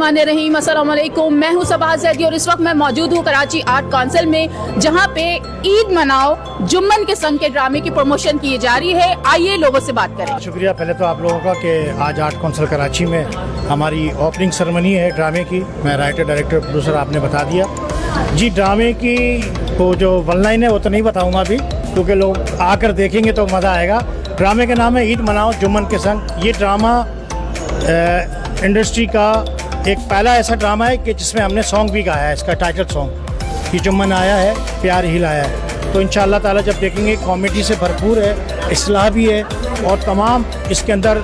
बिस्मिल्लाहिर्रहमानिर्रहीम। अस्सलाम वालेकुम। मैं हूं सबा ज़ैदी और इस वक्त मैं मौजूद हूं कराची आर्ट काउंसिल में, जहां पे ईद मनाओ जुम्मन के संग के ड्रामे की प्रमोशन की जा रही है। आइए लोगों से बात करें। शुक्रिया पहले तो आप लोगों का कि आज आर्ट काउंसिल कराची में हमारी ओपनिंग सेरेमनी है ड्रामे की। मैं राइटर डायरेक्टर प्रोड्यूसर आपने बता दिया जी। ड्रामे की वो जो वन लाइन है वो तो नहीं बताऊँगा अभी, क्योंकि लोग आकर देखेंगे तो मज़ा आएगा। ड्रामे का नाम है ईद मनाओ जुम्मन के संग। ये ड्रामा इंडस्ट्री का एक पहला ऐसा ड्रामा है कि जिसमें हमने सॉन्ग भी गाया है। इसका टाइटल सॉन्ग ये जुम्मन आया है प्यार ही लाया है। तो इंशाअल्लाह ताला जब देखेंगे कॉमेडी से भरपूर है, इस्लाह भी है और तमाम इसके अंदर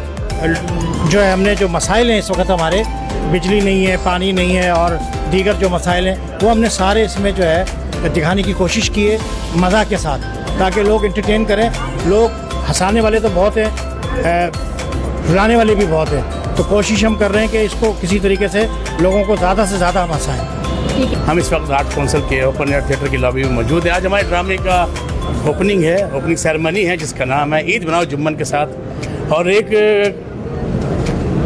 जो है हमने जो मसाइल हैं इस वक्त हमारे, बिजली नहीं है, पानी नहीं है और दीगर जो मसाइल हैं वो हमने सारे इसमें जो है दिखाने की कोशिश की है मज़ा के साथ, ताकि लोग इंटरटेन करें। लोग हंसाने वाले तो बहुत हैं, रुलाने वाले भी बहुत हैं। तो कोशिश हम कर रहे हैं कि इसको किसी तरीके से लोगों को ज़्यादा से ज़्यादा हम हंसाएँ। हम इस वक्त आर्ट काउंसिल के ओपन एयर थिएटर की लॉबी में मौजूद है। आज हमारे ड्रामे का ओपनिंग है, ओपनिंग सेरेमनी है, जिसका नाम है ईद मनाओ जुम्मन के साथ। और एक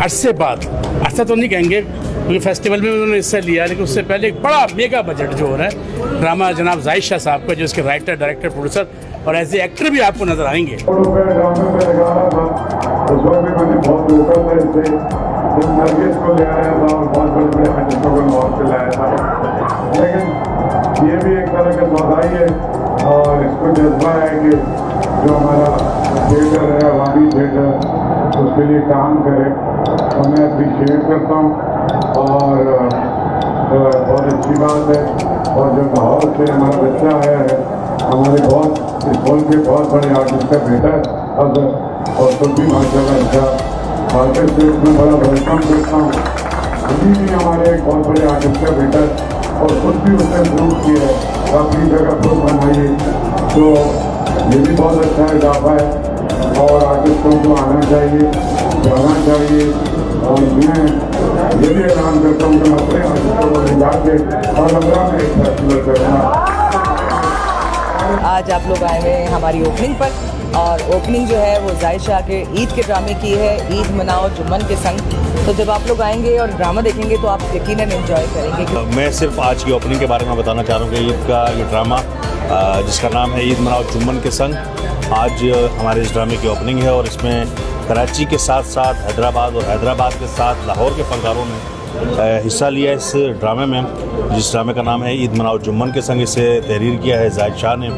अरसे बाद, अरसा तो नहीं कहेंगे क्योंकि फेस्टिवल में उन्होंने हिस्सा लिया, लेकिन उससे पहले एक बड़ा मेगा बजट जो हो रहा है ड्रामा जनाब जाहिद शाह साहब का, जो इसके राइटर डायरेक्टर प्रोड्यूसर और एज ए एक्टर भी आपको नजर आएंगे। उस वक्त भी मैंने बहुत रोका था इससे, जब नरगिस को ले आया था और बहुत बड़े बड़े आर्टिस्टों को लॉन्च से लाया था। लेकिन ये भी एक तरह का सौदाई है और इसको जज्बा है कि जो हमारा थिएटर है अवामी थिएटर उसके लिए काम करे, तो मैं अप्रिशिएट करता हूँ और बहुत अच्छी बात है। और जो लाहौर से हमारा बच्चा आया है, हमारे बहुत इस मुल्क के बहुत बड़े आर्टिस्ट का बेटा है और खुद भी माशाल्लाह अच्छा आर्टिस्ट है, उसमें बड़ा वेलकम करता हूँ। अभी भी हमारे एक बहुत बड़े आर्टिस्ट का बेटा है और खुद भी उसने इम्प्रूव किया है, अपनी जगह खुद बनाइए। तो ये भी बहुत अच्छा इजाफा है और आर्टिस्टों को आना चाहिए, जाना चाहिए। और मैं ये भी ऐलान करता हूँ कि मैं अपने आर्टिस्टों को ले जाके और 15 में एक फेस्टिवल करूँगा। आज आप लोग आए हैं हमारी ओपनिंग पर और ओपनिंग जो है वो जाहिद शाह के ईद के ड्रामे की है, ईद मनाओ जुम्मन के संग। तो जब आप लोग आएंगे और ड्रामा देखेंगे तो आप यकीनन एंजॉय करेंगे। मैं सिर्फ आज की ओपनिंग के बारे में बताना चाह रहा हूँ कि ईद का ये ड्रामा जिसका नाम है ईद मनाओ जुम्मन के संग, आज हमारे इस ड्रामे की ओपनिंग है और इसमें कराची के साथ साथ हैदराबाद और हैदराबाद के साथ लाहौर के फनकारों ने हिस्सा लिया इस ड्रामे में, जिस ड्रामे का नाम है ईद मनाओ जुम्मन के संग। इसे तहरीर किया है जाहिद शाह ने,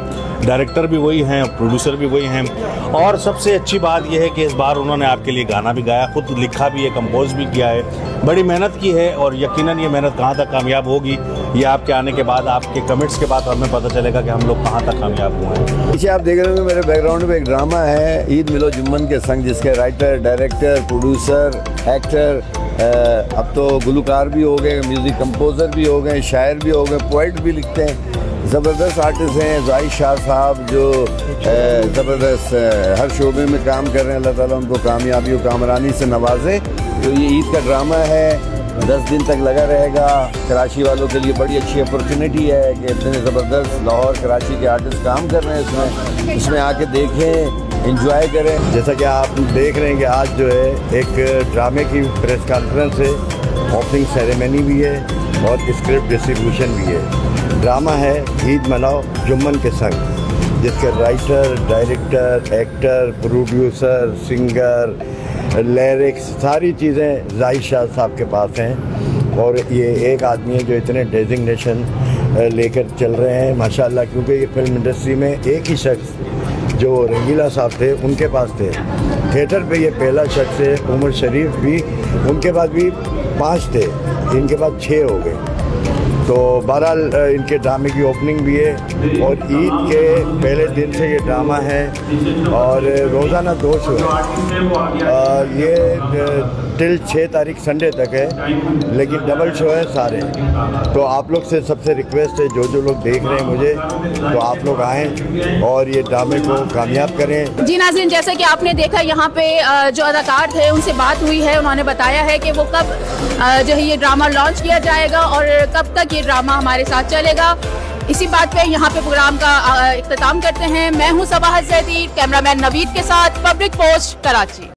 डायरेक्टर भी वही हैं, प्रोड्यूसर भी वही हैं। और सबसे अच्छी बात यह है कि इस बार उन्होंने आपके लिए गाना भी गाया, खुद लिखा भी है, कंपोज भी किया है, बड़ी मेहनत की है। और यकीनन ये मेहनत कहाँ तक कामयाब होगी ये आपके आने के बाद, आपके कमेंट्स के बाद हमें पता चलेगा कि हम लोग कहाँ तक कामयाब हुए हैं। पीछे आप देख रहे हो मेरे बैकग्राउंड में एक ड्रामा है ईद मिलो जुम्मन के संग, जिसके राइटर डायरेक्टर प्रोड्यूसर एक्टर अब तो गुलकार भी हो गए, म्यूज़िक कंपोज़र भी हो गए, शायर भी हो गए, पोइट भी लिखते हैं। ज़बरदस्त आर्टिस्ट हैं जाहिद शाह साहब, जो ज़बरदस्त हर शोबे में काम कर रहे हैं। अल्लाह ताला उनको कामयाबी और कामरानी से नवाजे। तो ये ईद का ड्रामा है, 10 दिन तक लगा रहेगा। कराची वालों के लिए बड़ी अच्छी अपॉर्चुनिटी है कि इतने ज़बरदस्त लाहौर कराची के आर्टिस्ट काम कर रहे हैं इसमें आके देखें, एंजॉय करें। जैसा कि आप देख रहे हैं कि आज जो है एक ड्रामे की प्रेस कॉन्फ्रेंस है, ओपनिंग सेरेमनी भी है और स्क्रिप्ट डिस्ट्रीब्यूशन भी है। ड्रामा है ईद मनाओ जुम्मन के संग, जिसके writer director actor producer singer lyrics सारी चीज़ें जाहिद शाह साहब के पास हैं। और ये एक आदमी है जो इतने डेजिग्नेशन लेकर चल रहे हैं माशाल्लाह, क्योंकि ये फिल्म इंडस्ट्री में एक ही शख्स जो रंगीला साहब थे उनके पास थे। थिएटर पे ये पहला शख्स है। उमर शरीफ भी, उनके बाद भी 5 थे, इनके बाद 6 हो गए। तो बहरहाल इनके ड्रामे की ओपनिंग भी है और ईद के पहले दिन से ये ड्रामा है और रोज़ाना 2 शो है। ये टिल 6 तारीख संडे तक है, लेकिन डबल शो है सारे। तो आप लोग से सबसे रिक्वेस्ट है, जो लोग देख रहे हैं मुझे, तो आप लोग आएँ और ये ड्रामे को कामयाब करें। जी नाज़रीन, जैसे कि आपने देखा यहाँ पे जो अदाकार थे उनसे बात हुई है, उन्होंने बताया है कि वो कब जो है ये ड्रामा लॉन्च किया जाएगा और कब तक ये ड्रामा हमारे साथ चलेगा। इसी बात पे यहाँ पे प्रोग्राम का इख्तिताम करते हैं। मैं हूँ सबा ज़ैदी, कैमरामैन नवीद के साथ, पब्लिक पोस्ट कराची।